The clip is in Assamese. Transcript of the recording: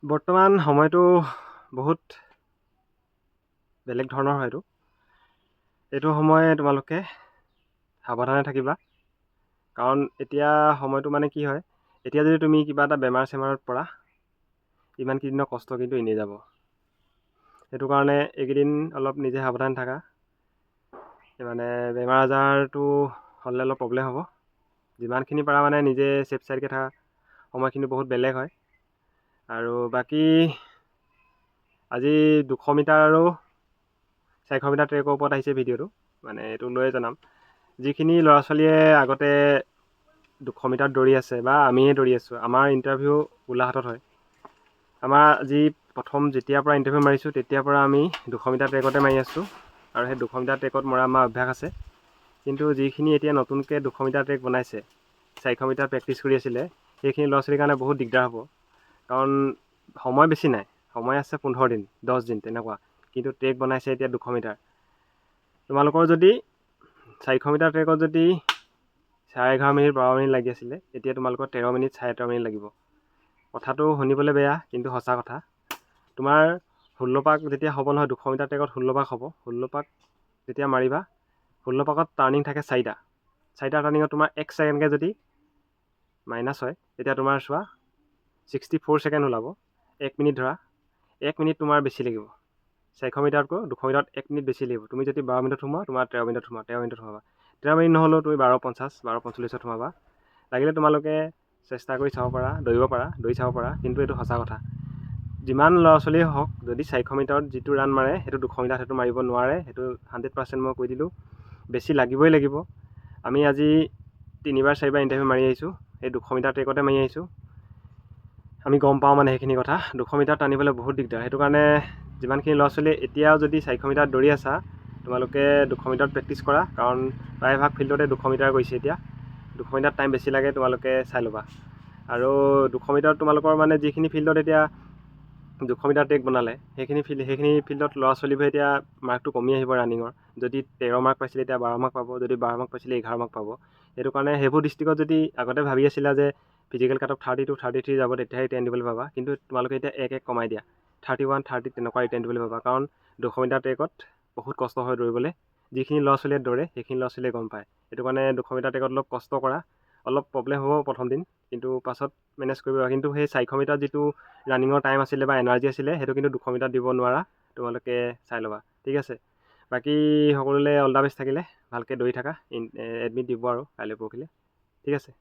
বৰ্তমান সময়টো বহুত বেলেগ ধৰণৰ হয়। এইটো সময় তোমালোকে সাৱধানে থাকিবা, কাৰণ এতিয়া সময়টো মানে কি হয়, এতিয়া যদি তুমি কিবা এটা বেমাৰত পৰা ইমানকেইদিনৰ কষ্ট কিন্তু এনেই যাব। সেইটো কাৰণে এইকেইদিন অলপ নিজে সাৱধান থাকা। মানে বেমাৰ আজাৰটো হ'লে অলপ প্ৰব্লেম হ'ব। যিমানখিনি পাৰা মানে নিজে ছেফ চাইডকৈ থাকা। সময়খিনি বহুত বেলেগ হয়। আৰু বাকী আজি 200 মিটাৰ আৰু 400 মিটাৰ ট্ৰেকৰ ওপৰত আহিছে ভিডিঅ'টো, মানে এইটো লৈয়ে জনাম। যিখিনি ল'ৰা ছোৱালীয়ে আগতে 200 মিটাৰ দৌৰি আছে বা আমিয়ে দৌৰি আছোঁ, আমাৰ ইণ্টাৰভিউ গোলাঘাটত হয়। আমাৰ আজি প্ৰথম যেতিয়াৰ পৰা ইণ্টাৰভিউ মাৰিছোঁ তেতিয়াৰ পৰা আমি 200 মিটাৰ ট্ৰেকতে মাৰি আছোঁ, আৰু সেই 200 মিটাৰ ট্ৰেকত মৰা আমাৰ অভ্যাস আছে। কিন্তু যিখিনি এতিয়া নতুনকৈ 200 মিটাৰ ট্ৰেক বনাইছে, 400 মিটাৰ প্ৰেক্টিছ কৰি আছিলে, সেইখিনি ল'ৰা ছোৱালীৰ কাৰণে বহুত দিগদাৰ হ'ব। কাৰণ সময় বেছি নাই, সময় আছে 15 দিন 10 দিন তেনেকুৱা, কিন্তু ট্ৰেক বনাইছে এতিয়া 200 মিটাৰ। তোমালোকৰ যদি 400 মিটাৰ ট্ৰেকত যদি 11.5 মিনিট 12 মিনিট লাগি আছিলে, এতিয়া তোমালোকৰ 13 মিনিট 13.5 মিনিট লাগিব। কথাটো শুনিবলৈ বেয়া, কিন্তু সঁচা কথা। তোমাৰ 16 পাক যেতিয়া হ'ব নহয়, 200 মিটাৰ ট্ৰেকত 16 পাক হ'ব। 16 পাক যেতিয়া মাৰিবা, 16 পাকত টাৰ্ণিং থাকে 4টা টাৰ্ণিঙত তোমাৰ 1 ছেকেণ্ডকৈ যদি মাইনাছ হয়, তেতিয়া তোমাৰ চোৱা 64 ছেকেণ্ড ওলাব। 1 মিনিট ধৰা, 1 মিনিট তোমাৰ বেছি লাগিব। 400 মিটাৰতকৈ 200 মিটাৰত 1 মিনিট বেছি লাগিব। তুমি যদি 12 মিনিটত সোমোৱা, তোমাৰ 13 মিনিটত সোমোৱা, 13 মিনিটত সোমাবা। 13 মিনিট নহ'লেও তুমি 12:50 12:45 সোমাবা। লাগিলে তোমালোকে চেষ্টা কৰি চাব পাৰা, দৌৰি চাব পাৰা, কিন্তু এইটো সঁচা কথা। যিমান ল'ৰা ছোৱালীয়ে হওক, যদি 400 মিটাৰত যিটো ৰাণ মাৰে, সেইটো 200 মিটাৰত সেইটো মাৰিব নোৱাৰে। সেইটো 100% মই কৈ দিলোঁ। বেছি লাগিবই লাগিব। আমি আজি 3বাৰ 4বাৰ ইণ্টাৰভিউ মাৰি আহিছোঁ, সেই 200 মিটাৰ ট্ৰেকতে মাৰি আহিছোঁ। আমি গম পাওঁ মানে সেইখিনি কথা। 200 মিটাৰ টানিবলৈ বহুত দিগদাৰ। সেইটো কাৰণে যিমানখিনি ল'ৰা ছোৱালীয়ে এতিয়াও যদি 400 মিটাৰ দৌৰি আছা, তোমালোকে 200 মিটাৰত প্ৰেক্টিছ কৰা, কাৰণ প্ৰায়ভাগ ফিল্ডতে 200 মিটাৰ গৈছে এতিয়া। 200 মিটাৰত টাইম বেছি লাগে, তোমালোকে চাই ল'বা। আৰু 200 মিটাৰত তোমালোকৰ মানে যিখিনি ফিল্ডত এতিয়া 200 মিটাৰ ট্ৰেক বনালে, সেইখিনি ফিল্ডত ল'ৰা ছোৱালীবোৰে এতিয়া মাৰ্কটো কমি আহিব ৰানিঙৰ। যদি 13 মাৰ্ক পাইছিলে, এতিয়া 12 মাৰ্ক পাব। যদি 12 মাৰ্ক পাইছিলে, 11 মাৰ্ক পাব। সেইটো কাৰণে সেইবোৰ ডিষ্ট্ৰিক্টত যদি আগতে ভাবি আছিলা যে ফিজিকেল কাট অফ 32 33 যাব, তেতিয়াহে ৰিটাৰ্ণ দিবলৈ পাবা, কিন্তু তোমালোকে এতিয়া 1 কমাই দিয়া, 31 30 তেনেকুৱা ৰিটাৰ্ণ দিবলৈ পাবা। কাৰণ 200 মিটাৰ ট্ৰেকত বহুত কষ্ট হয় দৌৰিবলৈ। যিখিনি ল'ৰা ছোৱালীয়ে দৌৰে, সেইখিনি ল'ৰা ছোৱালীয়ে গম পায়। সেইটো কাৰণে 200 মিটাৰ ট্ৰেকত অলপ কষ্ট কৰা। অলপ প্ৰব্লেম হ'ব প্ৰথম দিন, কিন্তু পাছত মেনেজ কৰিব। কিন্তু সেই 400 মিটাৰ যিটো ৰানিঙৰ টাইম আছিলে বা এনাৰ্জি আছিলে, সেইটো কিন্তু 200 মিটাৰ দিব নোৱাৰা। তোমালোকে চাই ল'বা, ঠিক আছে। বাকী সকলোলৈ অল দ্য বেষ্ট থাকিলে। ভালকৈ দৌৰি থাকা। এডমিট দিব আৰু কাইলৈ পৰহিলৈ, ঠিক আছে।